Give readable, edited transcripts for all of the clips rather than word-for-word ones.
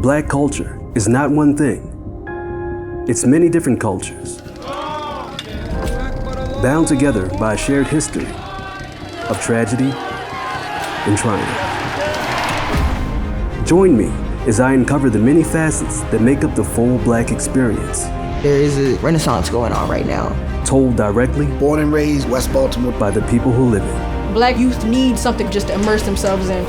Black culture is not one thing. It's many different cultures, bound together by a shared history of tragedy and triumph. Join me as I uncover the many facets that make up the full Black experience. There is a renaissance going on right now. Told directly, born and raised West Baltimore, by the people who live it. Black youth need something just to immerse themselves in.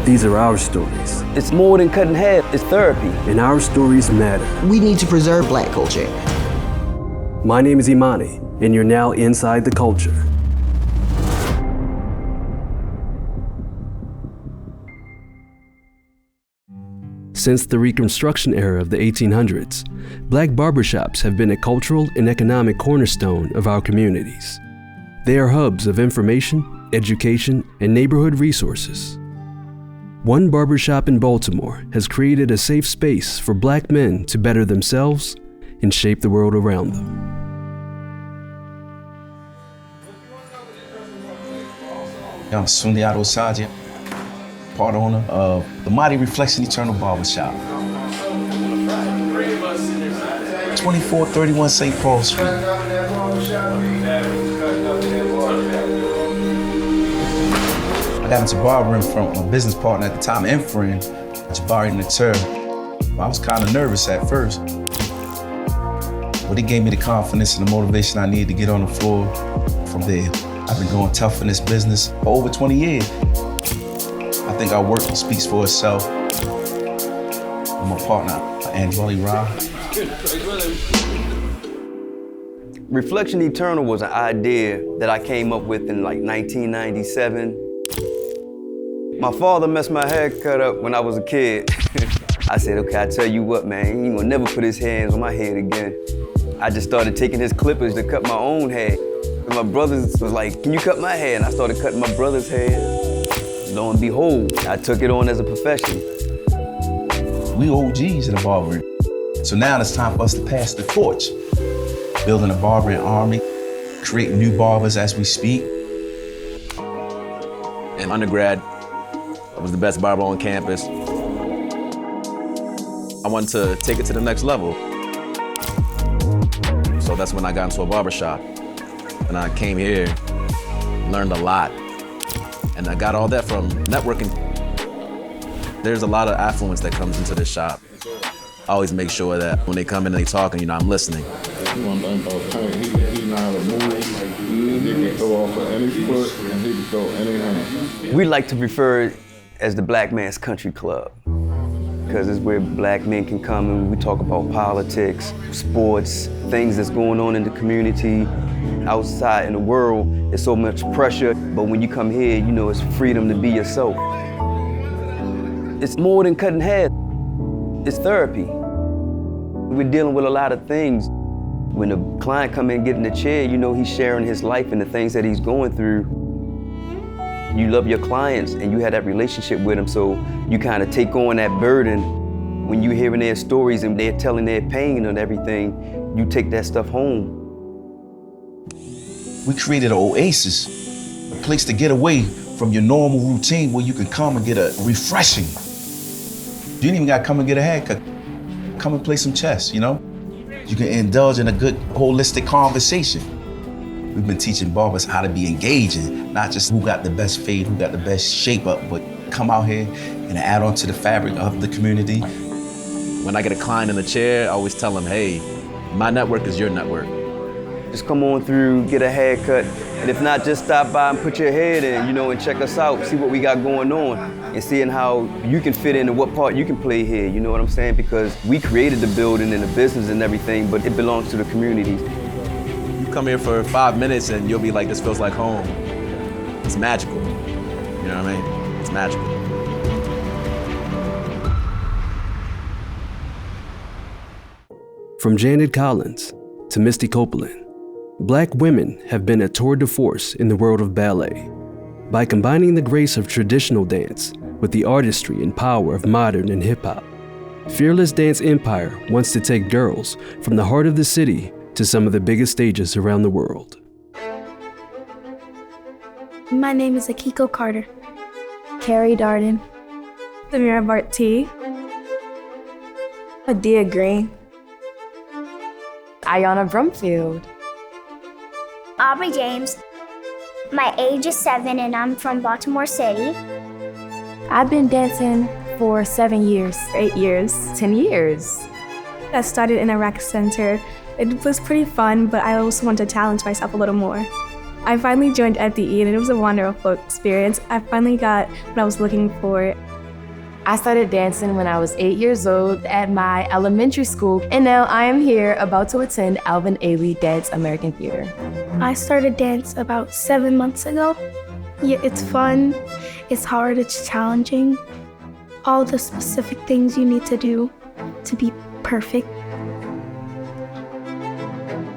These are our stories. It's more than cutting hair, it's therapy. And our stories matter. We need to preserve Black culture. My name is Imani, and you're now inside the culture. Since the Reconstruction era of the 1800s, Black barbershops have been a cultural and economic cornerstone of our communities. They are hubs of information, education, and neighborhood resources. One barbershop in Baltimore has created a safe space for Black men to better themselves and shape the world around them. I'm Sundiato Saji, part owner of the Mighty Reflection Eternal Barbershop. 2431 St. Paul Street. I got into barbering from a business partner at the time and friend, Jabari Natur. I was kind of nervous at first, but it gave me the confidence and the motivation I needed to get on the floor. From there, I've been going tough in this business for over 20 years. I think our work speaks for itself. My partner, Angeli Ra. Reflection Eternal was an idea that I came up with in like 1997. My father messed my haircut up when I was a kid. I said, okay, I tell you what, man, he ain't gonna never put his hands on my head again. I just started taking his clippers to cut my own hair. And my brothers was like, can you cut my hair? And I started cutting my brother's hair. Lo and behold, I took it on as a profession. We OGs in the barbering. So now it's time for us to pass the torch. Building a barbering army, creating new barbers as we speak. In undergrad, I was the best barber on campus. I wanted to take it to the next level. So that's when I got into a barbershop. And I came here, learned a lot. And I got all that from networking. There's a lot of affluence that comes into this shop. I always make sure that when they come in and they talk, and I'm listening. He know how to move. He can throw off of any foot and he can throw any hand. We like to refer it as the Black Man's Country Club, because it's where Black men can come and we talk about politics, sports, things that's going on in the community. Outside in the world, there's so much pressure, but when you come here, you know it's freedom to be yourself. It's more than cutting hair, it's therapy. We're dealing with a lot of things. When the client come in and get in the chair, you know he's sharing his life and the things that he's going through. You love your clients and you have that relationship with them, so you kind of take on that burden. When you're hearing their stories and they're telling their pain and everything, you take that stuff home. We created an oasis, a place to get away from your normal routine where you can come and get a refreshing. You ain't even gotta come and get a haircut. Come and play some chess, you know? You can indulge in a good holistic conversation. We've been teaching barbers how to be engaging, not just who got the best fade, who got the best shape up, but come out here and add on to the fabric of the community. When I get a client in the chair, I always tell them, hey, my network is your network. Just come on through, get a haircut, and if not, just stop by and put your head in, you know, and check us out, see what we got going on, and seeing how you can fit in and what part you can play here, you know what I'm saying? Because we created the building and the business and everything, but it belongs to the community. You come here for 5 minutes and you'll be like, this feels like home. It's magical, you know what I mean? It's magical. From Janet Collins to Misty Copeland, Black women have been a tour de force in the world of ballet. By combining the grace of traditional dance with the artistry and power of modern and hip-hop, Fearless Dance Empire wants to take girls from the heart of the city to some of the biggest stages around the world. My name is Akiko Carter. Carrie Darden. Samira Bart T. Medea Green. Ayana Brumfield. Aubrey James. My age is 7 and I'm from Baltimore City. I've been dancing for 7 years, 8 years. 10 years. I started in a rec center. It was pretty fun, but I also wanted to challenge myself a little more. I finally joined FDE and it was a wonderful experience. I finally got what I was looking for. I started dancing when I was 8 years old at my elementary school, and now I am here about to attend Alvin Ailey Dance American Theater. I started dance about 7 months ago. Yeah, it's fun, it's hard, it's challenging. All the specific things you need to do to be perfect.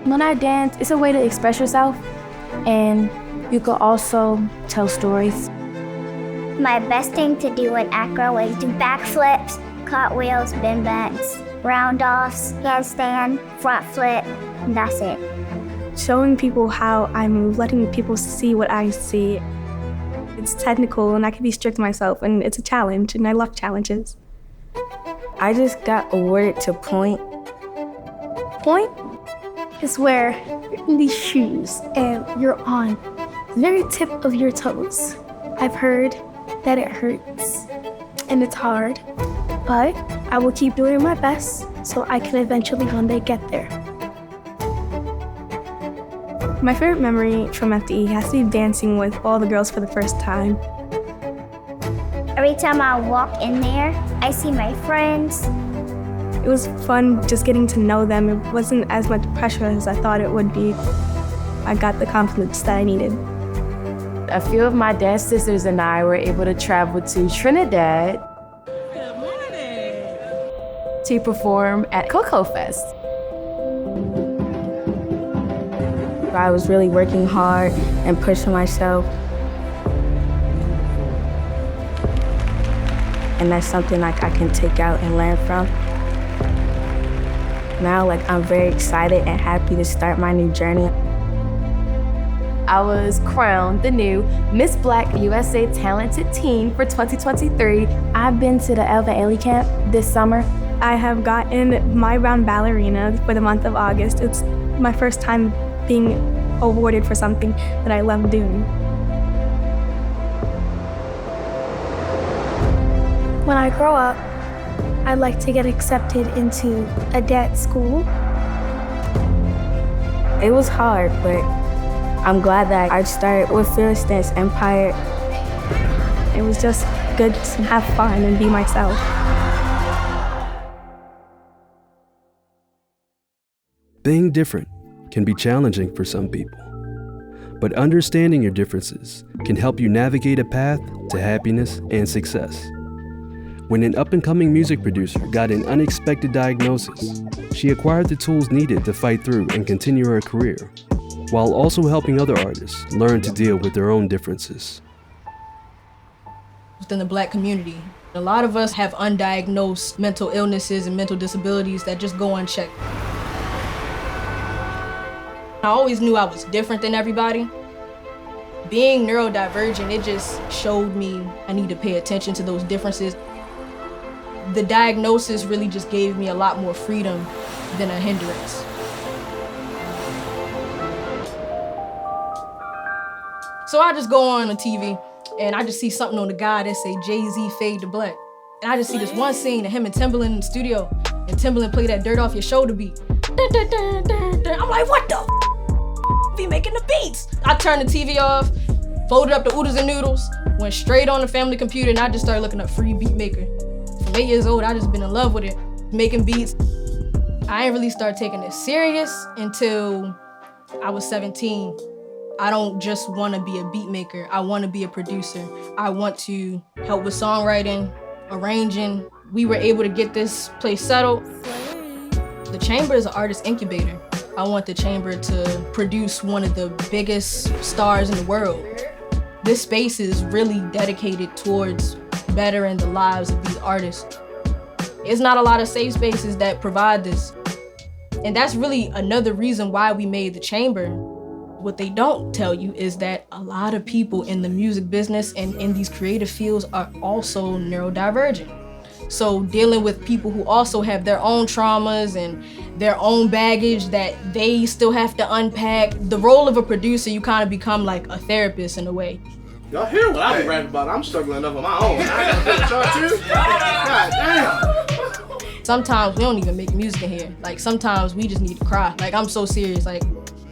When I dance, it's a way to express yourself, and you can also tell stories. My best thing to do in acro is do backflips, cartwheels, bend backs, round-offs, handstand, front flip, and that's it. Showing people how I move, letting people see what I see. It's technical and I can be strict myself, and it's a challenge, and I love challenges. I just got awarded to point. Point is where you're in these shoes and you're on the very tip of your toes. I've heard that it hurts and it's hard, but I will keep doing my best so I can eventually one day get there. My favorite memory from FDE has to be dancing with all the girls for the first time. Every time I walk in there, I see my friends. It was fun just getting to know them. It wasn't as much pressure as I thought it would be. I got the confidence that I needed. A few of my dance sisters and I were able to travel to Trinidad to perform at Cocoa Fest. I was really working hard and pushing myself. And that's something I can take out and learn from. Now, I'm very excited and happy to start my new journey. I was crowned the new Miss Black USA Talented Teen for 2023. I've been to the Alvin Ailey camp this summer. I have gotten my brown ballerina for the month of August. It's my first time being awarded for something that I love doing. When I grow up, I'd like to get accepted into a dance school. It was hard, but I'm glad that I started with Fearless Dance Empire. It was just good to have fun and be myself. Being different can be challenging for some people, but understanding your differences can help you navigate a path to happiness and success. When an up-and-coming music producer got an unexpected diagnosis, she acquired the tools needed to fight through and continue her career, while also helping other artists learn to deal with their own differences. Within the Black community, a lot of us have undiagnosed mental illnesses and mental disabilities that just go unchecked. I always knew I was different than everybody. Being neurodivergent, it just showed me I need to pay attention to those differences. The diagnosis really just gave me a lot more freedom than a hindrance. So I just go on TV and I just see something on the guy that say Jay-Z Fade to Black. And I just see this one scene of him and Timbaland in the studio, and Timbaland play that Dirt Off Your Shoulder beat. Dun, dun, dun, dun, dun. I'm like, what the be making the beats? I turned the TV off, folded up the oodles and noodles, went straight on the family computer, and I just started looking up free beat maker. From 8 years old, I just been in love with it, making beats. I ain't really started taking it serious until I was 17. I don't just want to be a beat maker. I want to be a producer. I want to help with songwriting, arranging. We were able to get this place settled. The Chamber is an artist incubator. I want the Chamber to produce one of the biggest stars in the world. This space is really dedicated towards bettering the lives of these artists. It's not a lot of safe spaces that provide this. And that's really another reason why we made the Chamber. What they don't tell you is that a lot of people in the music business and in these creative fields are also neurodivergent. So dealing with people who also have their own traumas and their own baggage that they still have to unpack. The role of a producer, you kind of become like a therapist in a way. Y'all hear what I be rapping about? I'm struggling enough on my own. I gotta deal with y'all too. God damn. Sometimes we don't even make music in here. Like sometimes we just need to cry. Like I'm so serious. Like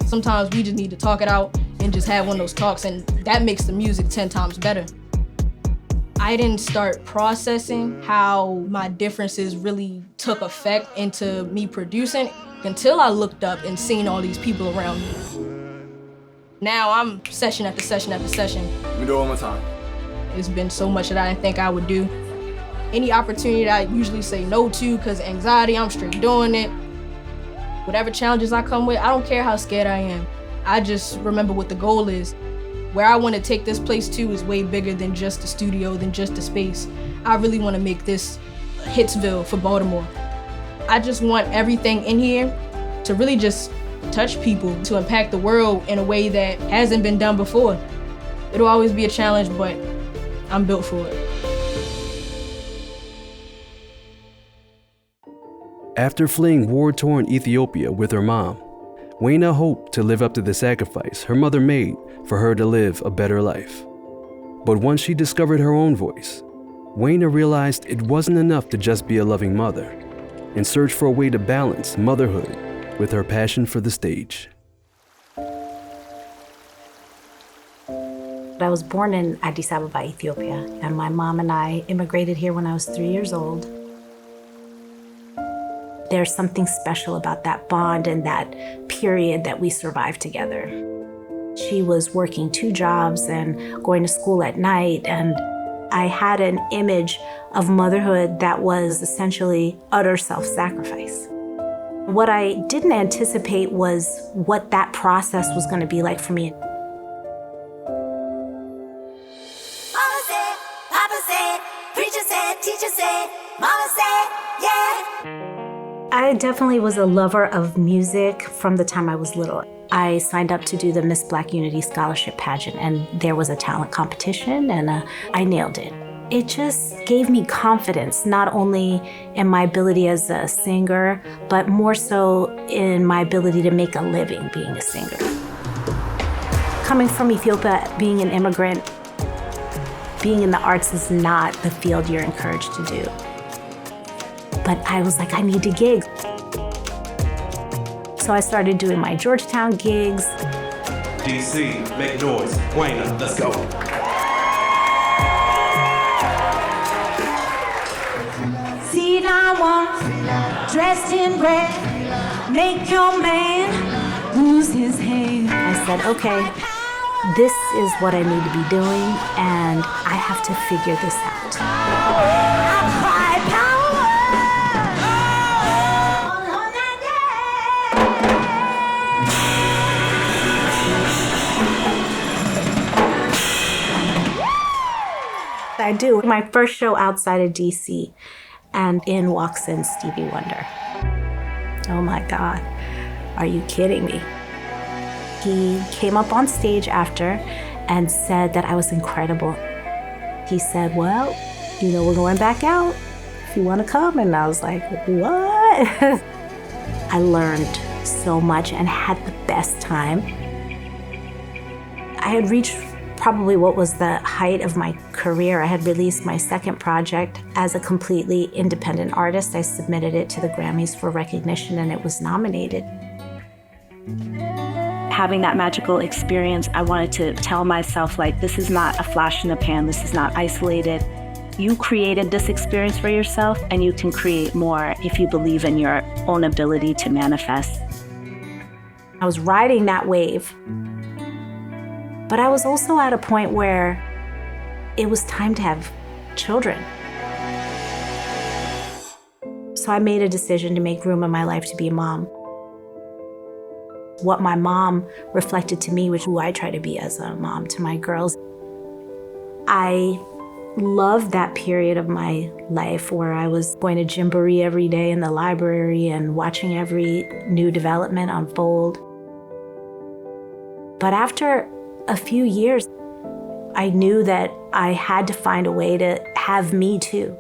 sometimes we just need to talk it out and just have one of those talks, and that makes the music 10 times better. I didn't start processing how my differences really took effect into me producing until I looked up and seen all these people around me. Now I'm session after session after session. Let me do it one more time. It's been so much that I didn't think I would do. Any opportunity that I usually say no to because of anxiety, I'm straight doing it. Whatever challenges I come with, I don't care how scared I am. I just remember what the goal is. Where I want to take this place to is way bigger than just the studio, than just the space. I really want to make this Hitsville for Baltimore. I just want everything in here to really just touch people, to impact the world in a way that hasn't been done before. It'll always be a challenge, but I'm built for it. After fleeing war-torn Ethiopia with her mom, Wayna hoped to live up to the sacrifice her mother made for her to live a better life. But once she discovered her own voice, Wayna realized it wasn't enough to just be a loving mother and searched for a way to balance motherhood with her passion for the stage. I was born in Addis Ababa, Ethiopia, and my mom and I immigrated here when I was 3 years old. There's something special about that bond and that period that we survived together. She was working 2 jobs and going to school at night, and I had an image of motherhood that was essentially utter self-sacrifice. What I didn't anticipate was what that process was going to be like for me. Mama said, Papa said, preacher said, teacher said, Mama said, yeah. I definitely was a lover of music from the time I was little. I signed up to do the Miss Black Unity Scholarship pageant, and there was a talent competition, and I nailed it. It just gave me confidence, not only in my ability as a singer, but more so in my ability to make a living being a singer. Coming from Ethiopia, being an immigrant, being in the arts is not the field you're encouraged to do. But I was like, I need to gig. So I started doing my Georgetown gigs. DC, make noise. Wayna, let's go. See now one dressed in red, make your man lose his head. I said, okay, this is what I need to be doing, and I have to figure this out. I do. My first show outside of DC, and in walks in Stevie Wonder. Oh my God, are you kidding me? He came up on stage after and said that I was incredible. He said, well, you know, we're going back out if you want to come. And I was like, what? I learned so much and had the best time. I had reached probably what was the height of my career. I had released my second project as a completely independent artist. I submitted it to the Grammys for recognition, and it was nominated. Having that magical experience, I wanted to tell myself, like, this is not a flash in the pan, this is not isolated. You created this experience for yourself, and you can create more if you believe in your own ability to manifest. I was riding that wave, but I was also at a point where it was time to have children. So I made a decision to make room in my life to be a mom. What my mom reflected to me was who I try to be as a mom to my girls. I loved that period of my life where I was going to Gymboree every day in the library and watching every new development unfold. But after a few years, I knew that I had to find a way to have me too.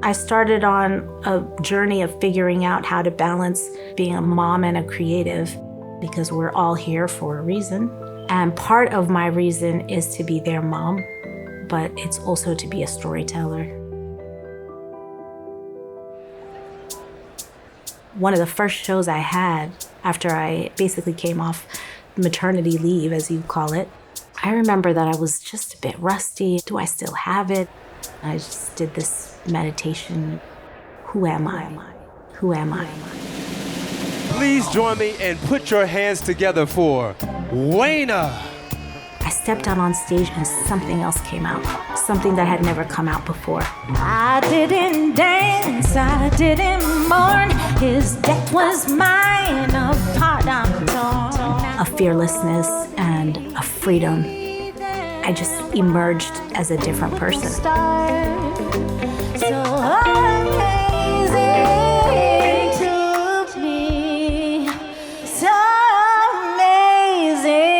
I started on a journey of figuring out how to balance being a mom and a creative, because we're all here for a reason. And part of my reason is to be their mom, but it's also to be a storyteller. One of the first shows I had after I basically came off maternity leave, as you call it, I remember that I was just a bit rusty. Do I still have it? I just did this meditation. Who am I? Who am I? Please join me and put your hands together for Wayna. I stepped out on stage and something else came out, something that had never come out before. I didn't dance, I didn't mourn. His death was mine, apart I'm torn. A fearlessness and a freedom. I just emerged as a different person. So amazing to me, so amazing.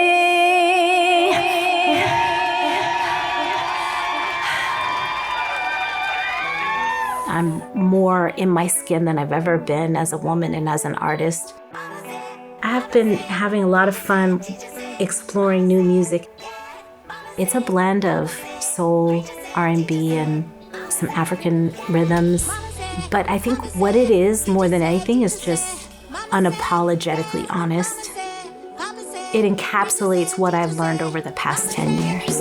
I'm more in my skin than I've ever been as a woman and as an artist. I've been having a lot of fun exploring new music. It's a blend of soul, R&B, and some African rhythms. But I think what it is, more than anything, is just unapologetically honest. It encapsulates what I've learned over the past 10 years.